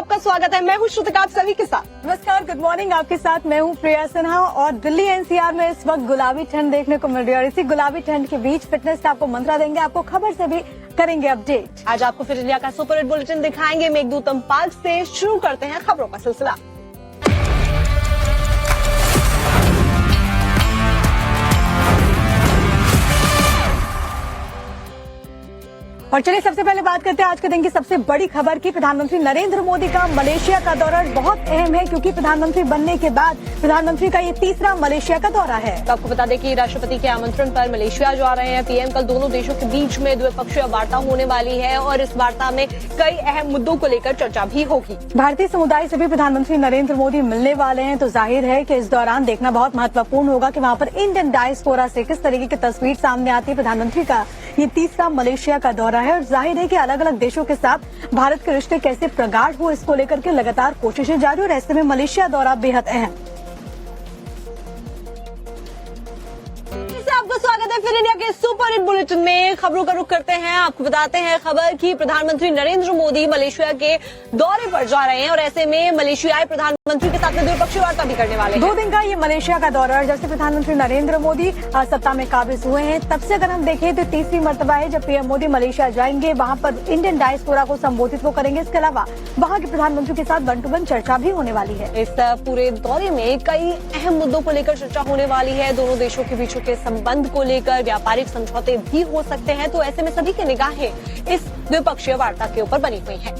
आपका स्वागत है। मैं हूँ श्रुतिका आप सभी के साथ। नमस्कार, गुड मॉर्निंग। आपके साथ मैं हूँ प्रिया सिन्हा। और दिल्ली एनसीआर में इस वक्त गुलाबी ठंड देखने को मिल रही है और इसी गुलाबी ठंड के बीच फिटनेस का आपको मंत्रा देंगे, आपको खबर से भी करेंगे अपडेट। आज आपको फिट इंडिया का सुपर हिट बुलेटिन दिखाएंगे। मेघदूत पार्क से शुरू करते हैं खबरों का सिलसिला। और चलिए सबसे पहले बात करते हैं आज के दिन की सबसे बड़ी खबर की। प्रधानमंत्री नरेंद्र मोदी का मलेशिया का दौरा बहुत अहम है क्योंकि प्रधानमंत्री बनने के बाद प्रधानमंत्री का ये तीसरा मलेशिया का दौरा है। तो आपको बता दें कि राष्ट्रपति के आमंत्रण पर मलेशिया जा रहे हैं पीएम। कल दोनों देशों के बीच में द्विपक्षीय वार्ता होने वाली है और इस वार्ता में कई अहम मुद्दों को लेकर चर्चा भी होगी। भारतीय समुदाय से भी प्रधानमंत्री नरेंद्र मोदी मिलने वाले हैं, तो जाहिर है कि इस दौरान देखना बहुत महत्वपूर्ण होगा कि वहाँ पर इंडियन डायस्पोरा से किस तरीके की तस्वीर सामने आती है। प्रधानमंत्री का ये तीसरा मलेशिया का दौरा है और जाहिर है कि अलग अलग देशों के साथ भारत के रिश्ते कैसे प्रगाढ़ हो, इसको लेकर के लगातार कोशिशें जारी और ऐसे में मलेशिया दौरा बेहद अहम। आपका स्वागत है फिर इंडिया के सुपर हिट बुलेटिन में। खबरों का रुख करते हैं। आपको बताते हैं खबर कि प्रधानमंत्री नरेंद्र मोदी मलेशिया के दौरे पर जा रहे हैं और ऐसे में मलेशियाई प्रधानमंत्री के साथ में द्विपक्षीय वार्ता भी करने वाले हैं। 2 दिन का ये मलेशिया का दौरा है। जब से प्रधानमंत्री नरेंद्र मोदी सत्ता में काबिज हुए हैं तब से अगर हम देखें तो तीसरी मर्तबा है जब पीएम मोदी मलेशिया जाएंगे। वहाँ पर इंडियन डायस्पोरा को संबोधित वो करेंगे। इसके अलावा वहाँ के प्रधानमंत्री के साथ 1 to 1 चर्चा भी होने वाली है। इस पूरे दौरे में कई अहम मुद्दों को लेकर चर्चा होने वाली है। दोनों देशों के बीच के संबंध को लेकर व्यापारिक समझौते भी हो सकते हैं। तो ऐसे में सभी की निगाहें इस द्विपक्षीय वार्ता के ऊपर बनी हुई हैं।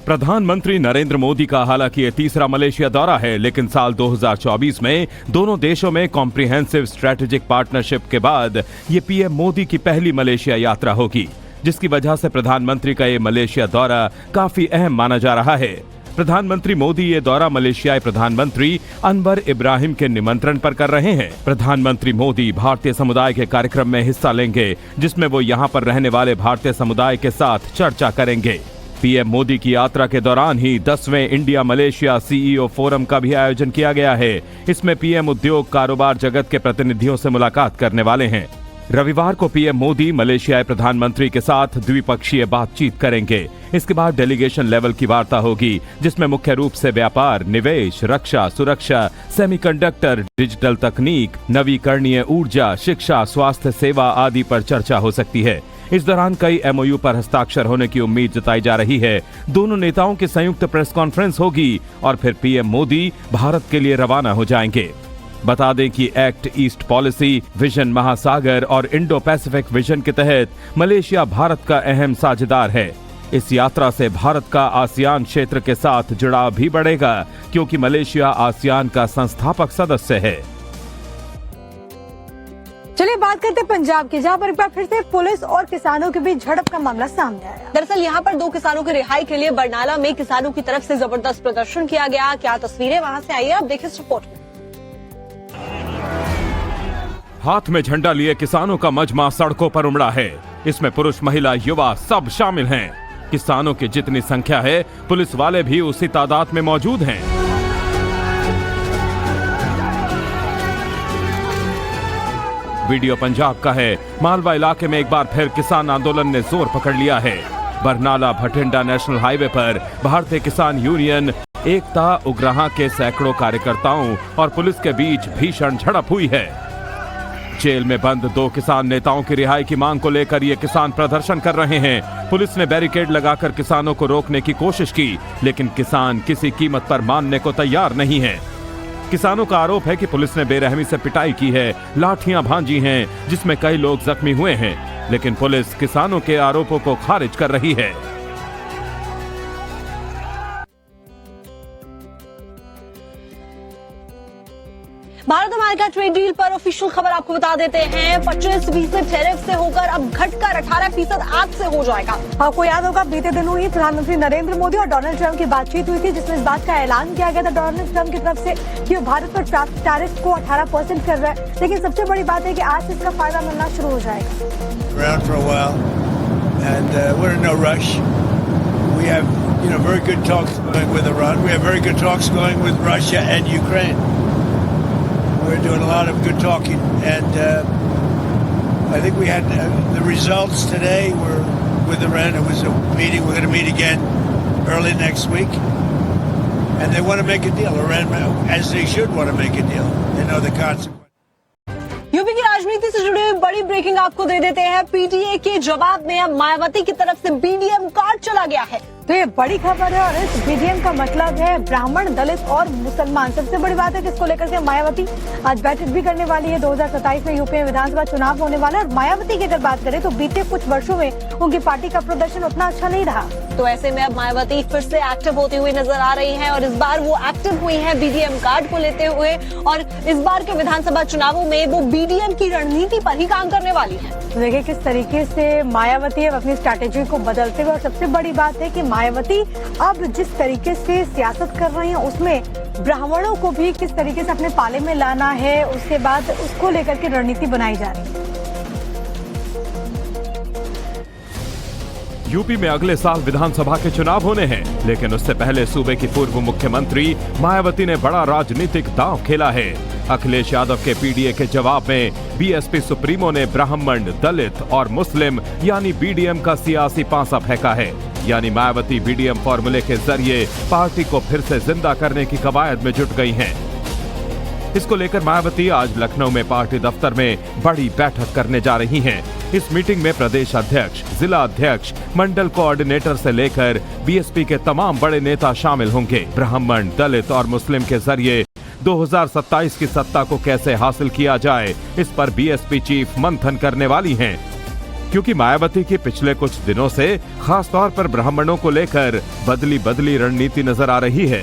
प्रधानमंत्री नरेंद्र मोदी का हालांकि ये तीसरा मलेशिया दौरा है, लेकिन साल 2024 में दोनों देशों में कॉम्प्रिहेंसिव स्ट्रेटेजिक पार्टनरशिप के बाद ये पीएम मोदी की पहली मलेशिया यात्रा होगी, जिसकी वजह से प्रधानमंत्री का ये मलेशिया दौरा काफी अहम माना जा रहा है। प्रधानमंत्री मोदी ये दौरा मलेशियाई प्रधानमंत्री अनवर इब्राहिम के निमंत्रण पर कर रहे हैं। प्रधानमंत्री मोदी भारतीय समुदाय के कार्यक्रम में हिस्सा लेंगे, जिसमें वो यहाँ पर रहने वाले भारतीय समुदाय के साथ चर्चा करेंगे। पीएम मोदी की यात्रा के दौरान ही 10वें इंडिया मलेशिया सीईओ फोरम का भी आयोजन किया गया है। इसमें पीएम उद्योग कारोबार जगत के प्रतिनिधियों से मुलाकात करने वाले हैं। रविवार को पीएम मोदी मलेशियाई प्रधानमंत्री के साथ द्विपक्षीय बातचीत करेंगे। इसके बाद डेलीगेशन लेवल की वार्ता होगी, जिसमें मुख्य रूप से व्यापार, निवेश, रक्षा, सुरक्षा, सेमीकंडक्टर, डिजिटल तकनीक, नवीकरणीय ऊर्जा, शिक्षा, स्वास्थ्य सेवा आदि पर चर्चा हो सकती है। इस दौरान कई एमओयू पर हस्ताक्षर होने की उम्मीद जताई जा रही है। दोनों नेताओं की संयुक्त प्रेस कॉन्फ्रेंस होगी और फिर पीएम मोदी भारत के लिए रवाना हो जाएंगे। बता दें कि एक्ट ईस्ट पॉलिसी, विजन महासागर और इंडो पैसिफिक विजन के तहत मलेशिया भारत का अहम साझेदार है। इस यात्रा से भारत का आसियान क्षेत्र के साथ जुड़ाव भी बढ़ेगा, क्योंकि मलेशिया आसियान का संस्थापक सदस्य है। चलिए बात करते हैं पंजाब की, जहाँ पर एक बार फिर से पुलिस और किसानों के बीच झड़प का मामला सामने आया। दरअसल यहाँ पर 2 किसानों की रिहाई के लिए बरनाला में किसानों की तरफ से जबरदस्त प्रदर्शन किया गया। क्या तस्वीरें वहाँ से आई है, आप देखिए इस रिपोर्ट में। हाथ में झंडा लिए किसानों का मजमा सड़कों पर उमड़ा है। इसमें पुरुष, महिला, युवा सब शामिल हैं। किसानों की जितनी संख्या है, पुलिस वाले भी उसी तादाद में मौजूद हैं। वीडियो पंजाब का है। मालवा इलाके में एक बार फिर किसान आंदोलन ने जोर पकड़ लिया है। बरनाला भटिंडा नेशनल हाईवे पर भारतीय किसान यूनियन एकता उग्रहा के सैकड़ों कार्यकर्ताओं और पुलिस के बीच भीषण झड़प हुई है। जेल में बंद 2 किसान नेताओं की रिहाई की मांग को लेकर ये किसान प्रदर्शन कर रहे हैं। पुलिस ने बैरिकेड लगाकर किसानों को रोकने की कोशिश की, लेकिन किसान किसी कीमत पर मानने को तैयार नहीं है। किसानों का आरोप है कि पुलिस ने बेरहमी से पिटाई की है, लाठियां भांजी हैं, जिसमें कई लोग जख्मी हुए हैं, लेकिन पुलिस किसानों के आरोपों को खारिज कर रही है। भारत अमेरिका ट्रेड डील पर ऑफिशियल खबर आपको बता देते हैं। 25% टैरिफ से होकर अब घटकर 18% आज से हो जाएगा। आपको याद होगा बीते दिनों ही प्रधानमंत्री नरेंद्र मोदी और डोनाल्ड ट्रंप की बातचीत हुई थी, जिसमें इस बात का ऐलान किया गया था डोनाल्ड ट्रंप की तरफ से कि वो भारत पर टैरिफ को 18% कर रहा है। लेकिन सबसे बड़ी बात है कि आज से इसका फायदा मिलना शुरू हो जाएगा। very good talks going with Iran. We have very good talks going with Russia and Ukraine. We're doing a lot of good talking, and I think we had the results today were with Iran. It was a meeting. We're going to meet again early next week. And they want to make a deal. Iran, as they should want to make a deal. They know the consequences. UP की राजनीति से जुड़ी हुई बड़ी breaking आपको दे देते हैं। PTA के जवाब में अब मायावती की तरफ से बीडीएम कार्ड चला गया है। तो ये बड़ी खबर है और इस बीडीएम का मतलब है ब्राह्मण, दलित और मुसलमान। सबसे बड़ी बात है किसको लेकर के मायावती आज बैठक भी करने वाली है। 2027 में यूपी में विधानसभा चुनाव होने वाला है और मायावती की अगर बात करें तो बीते कुछ वर्षों में उनकी पार्टी का प्रदर्शन उतना अच्छा नहीं रहा। तो ऐसे में अब मायावती फिर से एक्टिव होती हुई नजर आ रही हैं और इस बार वो एक्टिव हुई हैं बीडीएम कार्ड को लेते हुए और इस बार के विधानसभा चुनावों में वो बीडीएम की रणनीति पर ही काम करने वाली है। तो देखिए किस तरीके से मायावती अब अपनी स्ट्रैटेजी को बदलते हुए और सबसे बड़ी बात है कि मायावती अब जिस तरीके से सियासत कर रही हैं उसमें ब्राह्मणों को भी किस तरीके से अपने पाले में लाना है, उसके बाद उसको लेकर के रणनीति बनाई जा रही है। यूपी में अगले साल विधानसभा के चुनाव होने हैं, लेकिन उससे पहले सूबे की पूर्व मुख्यमंत्री मायावती ने बड़ा राजनीतिक दांव खेला है। अखिलेश यादव के पीडीए के जवाब में बीएसपी सुप्रीमो ने ब्राह्मण, दलित और मुस्लिम यानी बीडीएम का सियासी पांसा फेंका है। यानी मायावती बीडीएम फॉर्मूले के जरिए पार्टी को फिर से जिंदा करने की कवायद में जुट गई हैं। इसको लेकर मायावती आज लखनऊ में पार्टी दफ्तर में बड़ी बैठक करने जा रही हैं। इस मीटिंग में प्रदेश अध्यक्ष, जिला अध्यक्ष, मंडल कोऑर्डिनेटर से लेकर बीएसपी के तमाम बड़े नेता शामिल होंगे। ब्राह्मण, दलित और मुस्लिम के जरिए 2027 की सत्ता को कैसे हासिल किया जाए, इस पर बीएसपी चीफ मंथन करने वाली हैं। क्योंकि मायावती की पिछले कुछ दिनों से खास तौर पर ब्राह्मणों को लेकर बदली रणनीति नजर आ रही है।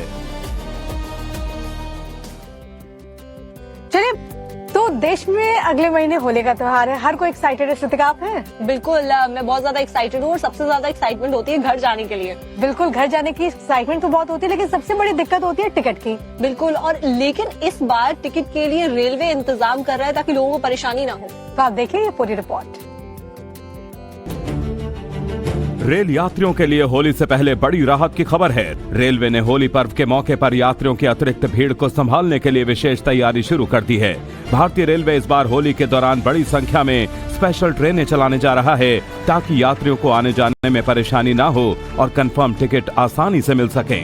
चलिए, तो देश में अगले महीने होली का त्योहार है, हर कोई एक्साइटेड है। श्रुतिका आप हैं? बिल्कुल, मैं बहुत ज्यादा एक्साइटेड हूँ और सबसे ज्यादा एक्साइटमेंट होती है घर जाने के लिए। बिल्कुल, घर जाने की एक्साइटमेंट तो बहुत होती है, लेकिन सबसे बड़ी दिक्कत होती है टिकट की। बिल्कुल, और लेकिन इस बार टिकट के लिए रेलवे इंतजाम कर रहा है ताकि लोगों को परेशानी ना हो। तो आप देखिए ये पूरी रिपोर्ट। रेल यात्रियों के लिए होली से पहले बड़ी राहत की खबर है। रेलवे ने होली पर्व के मौके पर यात्रियों की अतिरिक्त भीड़ को संभालने के लिए विशेष तैयारी शुरू कर दी है। भारतीय रेलवे इस बार होली के दौरान बड़ी संख्या में स्पेशल ट्रेनें चलाने जा रहा है ताकि यात्रियों को आने जाने में परेशानी ना हो और कंफर्म टिकट आसानी से मिल सके।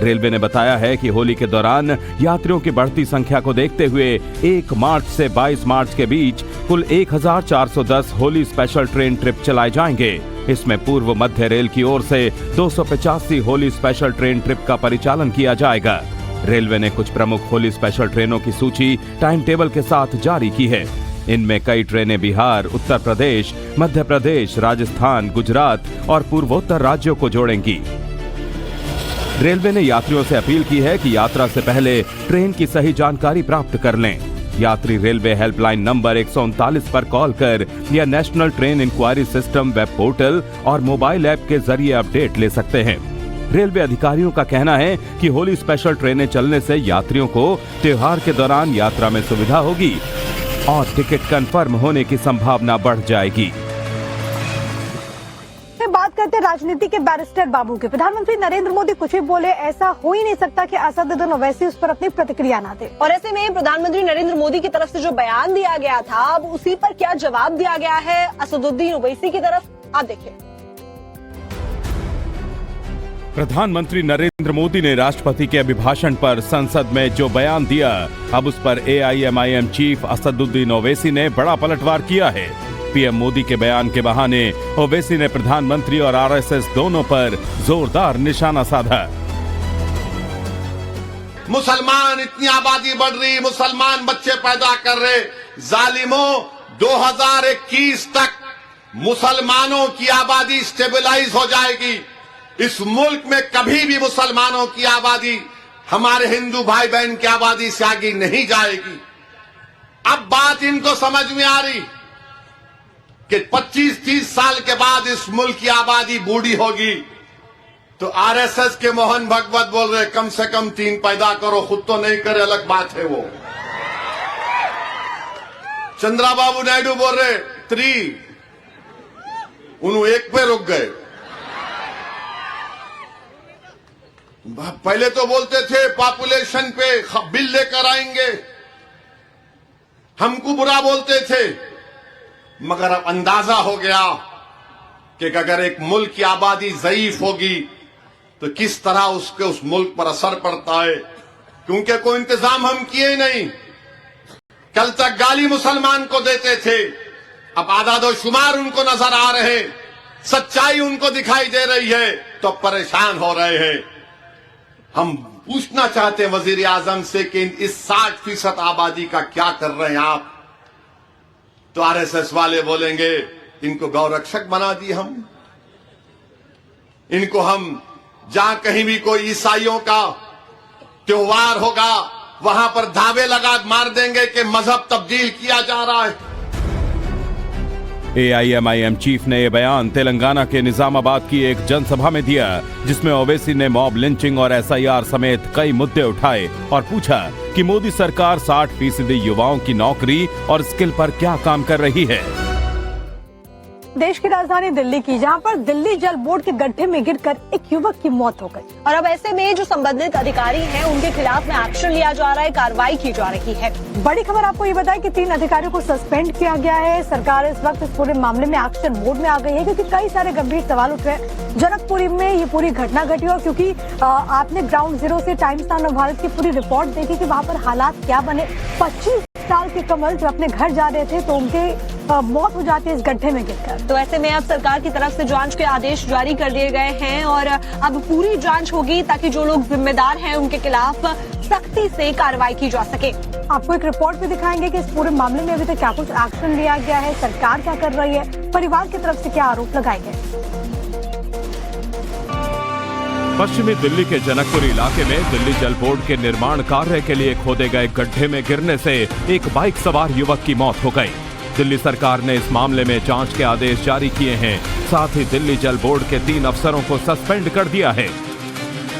रेलवे ने बताया है कि होली के दौरान यात्रियों की बढ़ती संख्या को देखते हुए 1 मार्च से 22 मार्च के बीच कुल 1410 होली स्पेशल ट्रेन ट्रिप चलाए जाएंगे। इसमें पूर्व मध्य रेल की ओर से 285 होली स्पेशल ट्रेन ट्रिप का परिचालन किया जाएगा। रेलवे ने कुछ प्रमुख होली स्पेशल ट्रेनों की सूची टाइम टेबल के साथ जारी की है। इनमें कई ट्रेनें बिहार, उत्तर प्रदेश, मध्य प्रदेश, राजस्थान, गुजरात और पूर्वोत्तर राज्यों को जोड़ेंगी। रेलवे ने यात्रियों से अपील की है कि यात्रा से पहले ट्रेन की सही जानकारी प्राप्त कर लें। यात्री रेलवे हेल्पलाइन नंबर 139 पर कॉल कर या national train inquiry system web portal और मोबाइल ऐप के जरिए अपडेट ले सकते हैं। रेलवे अधिकारियों का कहना है कि होली स्पेशल ट्रेनें चलने से यात्रियों को त्योहार के दौरान यात्रा में सुविधा होगी और टिकट कंफर्म होने की संभावना बढ़ जाएगी। बात करते हैं राजनीति के बैरिस्टर बाबू के। प्रधानमंत्री नरेंद्र मोदी कुछ भी बोले, ऐसा हो ही नहीं सकता कि असदुद्दीन ओवैसी उस पर अपनी प्रतिक्रिया ना दे। और ऐसे में प्रधानमंत्री नरेंद्र मोदी की तरफ से जो बयान दिया गया था, अब उसी पर क्या जवाब दिया गया है असदुद्दीन ओवैसी की तरफ, आप देखिए। प्रधानमंत्री नरेंद्र मोदी ने राष्ट्रपति के अभिभाषण पर संसद में जो बयान दिया, अब उस पर AIMIM चीफ असदुद्दीन ओवैसी ने बड़ा पलटवार किया है। पीएम मोदी के बयान के बहाने ओवैसी ने प्रधानमंत्री और RSS दोनों पर जोरदार निशाना साधा। मुसलमान इतनी आबादी बढ़ रही, मुसलमान बच्चे पैदा कर रहे, जालिमों 2021 तक मुसलमानों की आबादी स्टेबलाइज हो जाएगी। इस मुल्क में कभी भी मुसलमानों की आबादी हमारे हिंदू भाई बहन की आबादी से आगे नहीं जाएगी। अब बात इनको समझ में आ रही कि 25-30 साल के बाद इस मुल्क की आबादी बूढ़ी होगी, तो RSS के मोहन भगवत बोल रहे कम से कम 3 पैदा करो, खुद तो नहीं करे अलग बात है वो। चंद्राबाबू नायडू बोल रहे 3, उन्होंने 1 पे रुक गए। पहले तो बोलते थे पॉपुलेशन पे बिल लेकर आएंगे, हमको बुरा बोलते थे, मगर अब अंदाजा हो गया कि अगर एक मुल्क की आबादी ज़ईफ होगी तो किस तरह उसके उस मुल्क पर असर पड़ता है, क्योंकि कोई इंतजाम हम किए नहीं। कल तक गाली मुसलमान को देते थे, अब आदादो शुमार उनको नजर आ रहे, सच्चाई उनको दिखाई दे रही है तो परेशान हो रहे हैं। हम पूछना चाहते हैं वजीर आजम से कि इस 60% आबादी का क्या कर रहे हैं आप? तो आरएसएस वाले बोलेंगे इनको गौरक्षक बना दिए हम, इनको हम जहां कहीं भी कोई ईसाइयों का त्योहार होगा वहां पर धावे लगा मार देंगे कि मजहब तब्दील किया जा रहा है। AIMIM चीफ ने यह बयान तेलंगाना के निजामाबाद की एक जनसभा में दिया, जिसमें ओवैसी ने मॉब लिंचिंग और SIR समेत कई मुद्दे उठाए और पूछा कि मोदी सरकार 60% युवाओं की नौकरी और स्किल पर क्या काम कर रही है। देश की राजधानी दिल्ली की, जहां पर दिल्ली जल बोर्ड के गड्ढे में गिरकर एक युवक की मौत हो गई और अब ऐसे में जो संबंधित अधिकारी हैं उनके खिलाफ में एक्शन लिया जा रहा है, कार्रवाई की जा रही है। बड़ी खबर आपको ये बताए कि 3 अधिकारियों को सस्पेंड किया गया है। सरकार इस वक्त इस पूरे मामले में एक्शन मोड में आ गई है, क्योंकि कई सारे गंभीर सवाल उठ रहे हैं। जनकपुरी में ये पूरी घटना घटी और क्योंकि आपने ग्राउंड जीरो से टाइम्स नाउ भारत की पूरी रिपोर्ट देखी कि वहाँ पर हालात क्या बने। 25 साल के कमल जो अपने घर जा रहे थे तो उनके मौत हो जाती है इस गड्ढे में गिरकर। तो ऐसे में अब सरकार की तरफ से जांच के आदेश जारी कर दिए गए हैं और अब पूरी जांच होगी ताकि जो लोग जिम्मेदार हैं उनके खिलाफ सख्ती से कार्रवाई की जा सके। आपको एक रिपोर्ट भी दिखाएंगे कि इस पूरे मामले में अभी तक क्या कुछ एक्शन लिया गया है, सरकार क्या कर रही है, परिवार की तरफ से क्या आरोप लगाए गए। पश्चिमी दिल्ली के जनकपुरी इलाके में दिल्ली जल बोर्ड के निर्माण कार्य के लिए खोदे गए गड्ढे में गिरने से एक बाइक सवार युवक की मौत हो गई। दिल्ली सरकार ने इस मामले में जांच के आदेश जारी किए हैं। साथ ही दिल्ली जल बोर्ड के 3 अफसरों को सस्पेंड कर दिया है।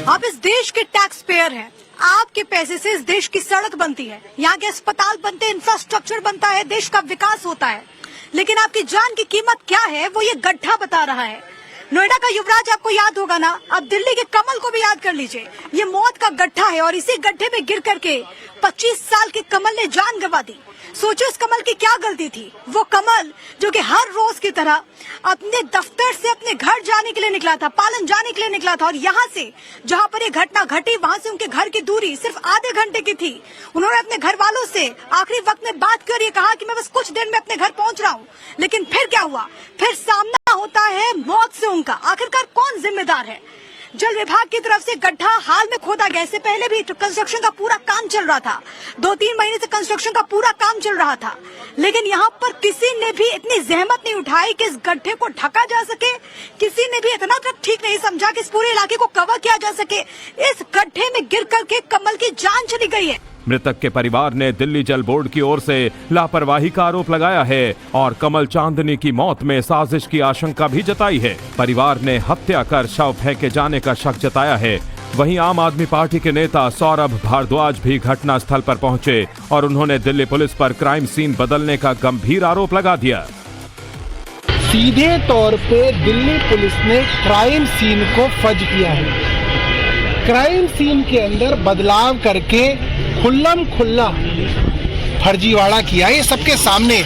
आप इस देश के टैक्स पेयर हैं, आपके पैसे से इस देश की सड़क बनती है, यहाँ के अस्पताल बनते हैं, इंफ्रास्ट्रक्चर बनता है, देश का विकास होता है। लेकिन आपकी जान की कीमत क्या है वो ये गड्ढा बता रहा है। नोएडा का युवराज आपको याद होगा ना, अब दिल्ली के कमल को भी याद कर लीजिए। ये मौत का गड्ढा है और इसी गड्ढे में गिर करके 25 साल के कमल ने जान गंवा दी। सोचो इस कमल की क्या गलती थी। वो कमल जो कि हर रोज की तरह अपने दफ्तर से अपने घर जाने के लिए निकला था, पालन जाने के लिए निकला था, और यहाँ से जहाँ पर ये घटना घटी वहाँ से उनके घर की दूरी सिर्फ आधे घंटे की थी। उन्होंने अपने घर वालों से आखिरी वक्त में बात कर ये कहा कि मैं बस कुछ देर में अपने घर पहुँच रहा हूँ। लेकिन फिर क्या हुआ, फिर सामना होता है मौत से उनका। आखिरकार कौन जिम्मेदार है? जल विभाग की तरफ से गड्ढा हाल में खोदा गया, इससे पहले भी कंस्ट्रक्शन का पूरा काम चल रहा था। 2-3 महीने से कंस्ट्रक्शन का पूरा काम चल रहा था, लेकिन यहाँ पर किसी ने भी इतनी जहमत नहीं उठाई कि इस गड्ढे को ढका जा सके। किसी ने भी इतना तक ठीक नहीं समझा कि इस पूरे इलाके को कवर किया जा सके। इस गड्ढे में गिर करके कमल की जान चली गई है। मृतक के परिवार ने दिल्ली जल बोर्ड की ओर से लापरवाही का आरोप लगाया है और कमल चांदनी की मौत में साजिश की आशंका भी जताई है। परिवार ने हत्या कर शव फेंके जाने का शक जताया है। वहीं आम आदमी पार्टी के नेता सौरभ भारद्वाज भी घटनास्थल पर पहुंचे और उन्होंने दिल्ली पुलिस पर क्राइम सीन बदलने का गंभीर आरोप लगा दिया। सीधे तौर पे दिल्ली पुलिस ने क्राइम सीन को फज किया है। क्राइम सीन के अंदर बदलाव करके खुल्लम खुल्ला फर्जीवाड़ा किया, ये सबके सामने।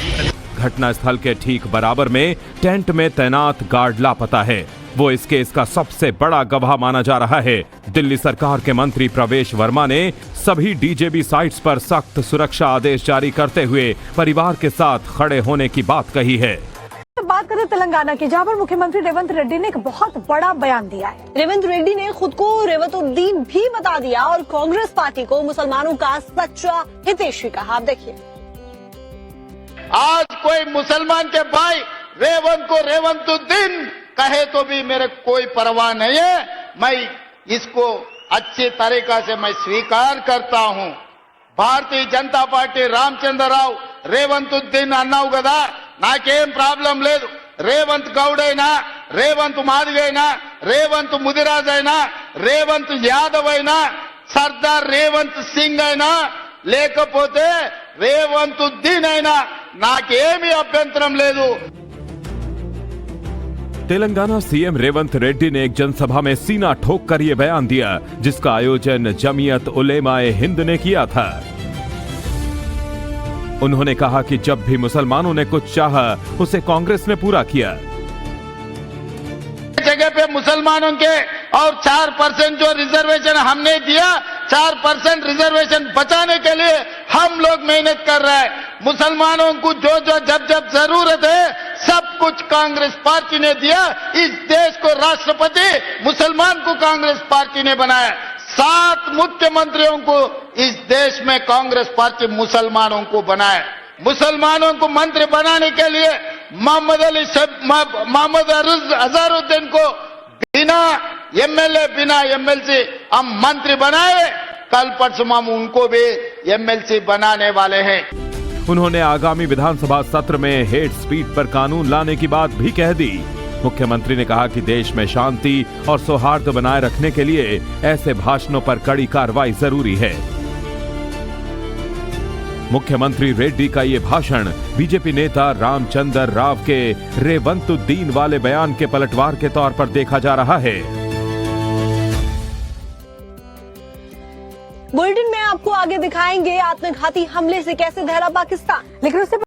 घटनास्थल के ठीक बराबर में टेंट में तैनात गार्ड लापता है। वो इस केस का सबसे बड़ा गवाह माना जा रहा है। दिल्ली सरकार के मंत्री प्रवेश वर्मा ने सभी डीजेबी साइट्स पर सख्त सुरक्षा आदेश जारी करते हुए परिवार के साथ खड़े होने की बात कही है। बात करें तेलंगाना की, जहाँ पर मुख्यमंत्री रेवंत रेड्डी ने एक बहुत बड़ा बयान दिया है। रेवंत रेड्डी ने खुद को रेवतुद्दीन भी बता दिया और कांग्रेस पार्टी को मुसलमानों का सच्चा हितैषी कहा। आप देखिए, आज कोई मुसलमान के भाई रेवंत को रेवंतुद्दीन कहे तो भी मेरे कोई परवाह नहीं है। मैं इसको अच्छी तरीका से मैं स्वीकार करता हूं। भारतीय जनता पार्टी रामचंद्र राव रेवंतुद्दीन अन्नाవు కదా, నాకేం ప్రాబ్లం లేదు। రేవంత్ గౌడ్ అయినా, రేవంత్ మాదిగ అయినా, రేవంత్ ముదిరాజ్ అయినా, రేవంత్ యాదవ్ అయినా, సర్దార్ రేవంత్ సింగ్ అయినా, లేకపోతే రేవంతుద్దీన్ అయినా నాకేమీ అభ్యంతరం లేదు। तेलंगाना सीएम रेवंत रेड्डी ने एक जनसभा में सीना ठोक कर ये बयान दिया, जिसका आयोजन जमीयत उलेमाए हिंद ने किया था। उन्होंने कहा कि जब भी मुसलमानों ने कुछ चाहा उसे कांग्रेस ने पूरा किया। जगह पे मुसलमानों के और 4% जो रिजर्वेशन हमने दिया, 4% रिजर्वेशन बचाने के लिए हम लोग मेहनत कर रहे हैं। मुसलमानों को जो जो जब जब जरूरत है सब कुछ कांग्रेस पार्टी ने दिया। इस देश को राष्ट्रपति मुसलमान को कांग्रेस पार्टी ने बनाया। 7 मुख्यमंत्रियों को इस देश में कांग्रेस पार्टी मुसलमानों को बनाया। मुसलमानों को मंत्री बनाने के लिए मोहम्मद अजहरुद्दीन को बिना एमएलए बिना एमएलसी हम मंत्री बनाए। कल परसों हम उनको भी एमएलसी बनाने वाले हैं। उन्होंने आगामी विधानसभा सत्र में हेट स्पीच पर कानून लाने की बात भी कह दी। मुख्यमंत्री ने कहा कि देश में शांति और सौहार्द बनाए रखने के लिए ऐसे भाषणों पर कड़ी कार्रवाई जरूरी है। मुख्यमंत्री रेड्डी का ये भाषण बीजेपी नेता रामचंद्र राव के रेवंतुद्दीन वाले बयान के पलटवार के तौर पर देखा जा रहा है। बुलेटिन में आपको आगे दिखाएंगे आत्मघाती हमले से कैसे दहला पाकिस्तान, लेकिन उससे